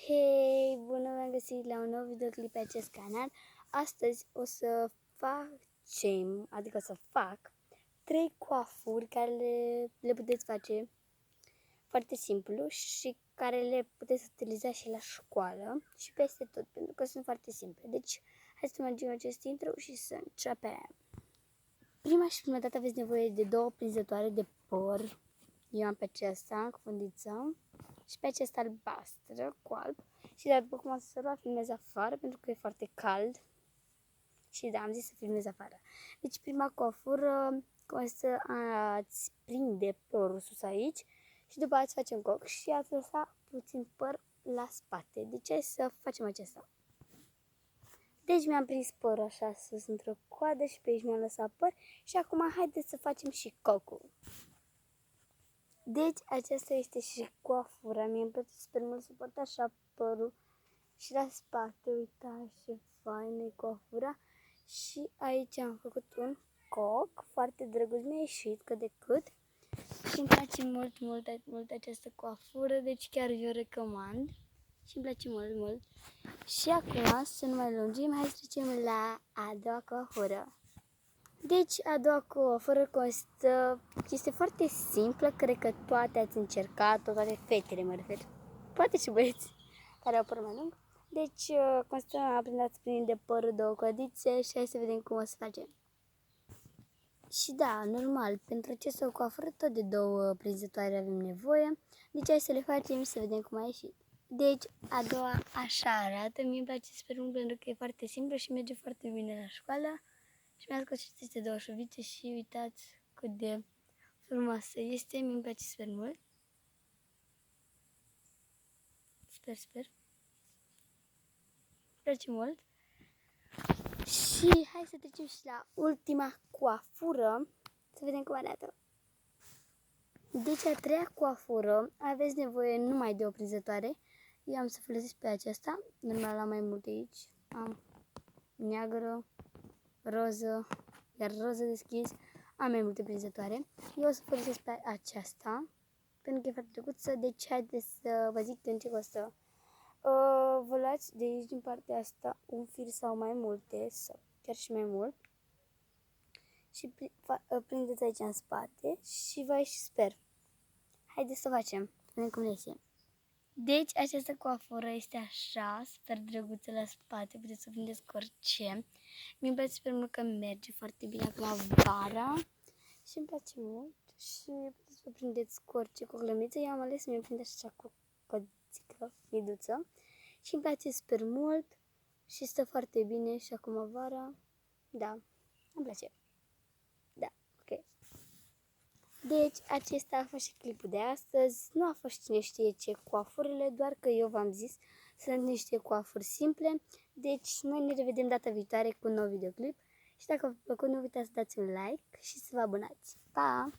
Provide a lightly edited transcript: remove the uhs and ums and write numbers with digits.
Hei, bună, v-am găsit la un nou videoclip pe acest canal. Astăzi o să fac 3 coafuri care le puteți face foarte simplu și care le puteți utiliza și la școală și peste tot, pentru că sunt foarte simple. Deci, hai să mergem acest intro și să începem. Prima și prima dată aveți nevoie de 2 prinzătoare de păr. Eu am pe acesta în fundiță și pe acesta albastră cu alb. Și după cum ați observat, filmez afară pentru că e foarte cald. Și da, am zis să filmez afară. Deci prima coafură constă ați prinde părul sus aici și după ați face un coc și ați lăsa puțin păr la spate. Deci hai să facem acesta. Deci mi-am prins părul așa sus într-o coadă și pe aici mi-am lăsat păr și acum haideți să facem și cocul. Deci aceasta este și coafura. Mie îmi place super mult să port așa părul și la spate. Uitați ce faină e coafura. Și aici am făcut un coc foarte drăguț, mi-a ieșit cât de cât. Și îmi place mult această coafură, deci chiar eu recomand. Și îmi place mult. Și acum, să nu mai lungim, hai să trecem la a doua coafură. Deci, a doua coafură este foarte simplă, cred că toate ați încercat-o, toate fetele mă refer, poate și băieți care au păr mai lung. Deci, constă ați prinde părul 2 codițe și hai să vedem cum o să facem. Și da, normal, pentru această coafură tot de 2 prinzătoare avem nevoie, deci hai să le facem și să vedem cum a ieșit. Deci, a doua așa arată, mie îmi place super mult pentru că e foarte simplu și merge foarte bine la școală. Și mi-a scos aceste 2 șovițe și uitați cât de frumoasă este, mi-mi place super mult. Sper. Îmi place mult. Și hai să trecem și la ultima coafură, să vedem cum arată. Deci a treia coafură aveți nevoie numai de o prinzătoare. Eu am să folosesc pe aceasta, normal am mai multe aici. Am neagră, roză, iar roză deschis, am mai multe prinzătoare. Eu o să folosesc pe aceasta, pentru că e foarte drăguță, deci haideți să vă zic în ce costă. Vă luați de aici, din partea asta, un fir sau mai multe, sau chiar și mai mult. Și prindeți aici în spate și vă ieși sper. Haideți să facem, vedem cum iese. Deci această coafură este așa, super drăguță la spate, puteți să o prindeți cu orice. Mi-mi place super mult că merge foarte bine acum vara și îmi place mult și puteți să o prindeți cu orice, cu o glămiță. Eu am ales să mi-o prind așa cu cățică, miduță și îmi place super mult și stă foarte bine și acum vara, da, îmi place. Da, ok. Deci, acesta a fost și clipul de astăzi. Nu a fost cine știe ce coafurile, doar că eu v-am zis, sunt niște coafuri simple. Deci, noi ne revedem data viitoare cu un nou videoclip. Și dacă v-a plăcut, nu uitați să dați un like și să vă abonați. Pa!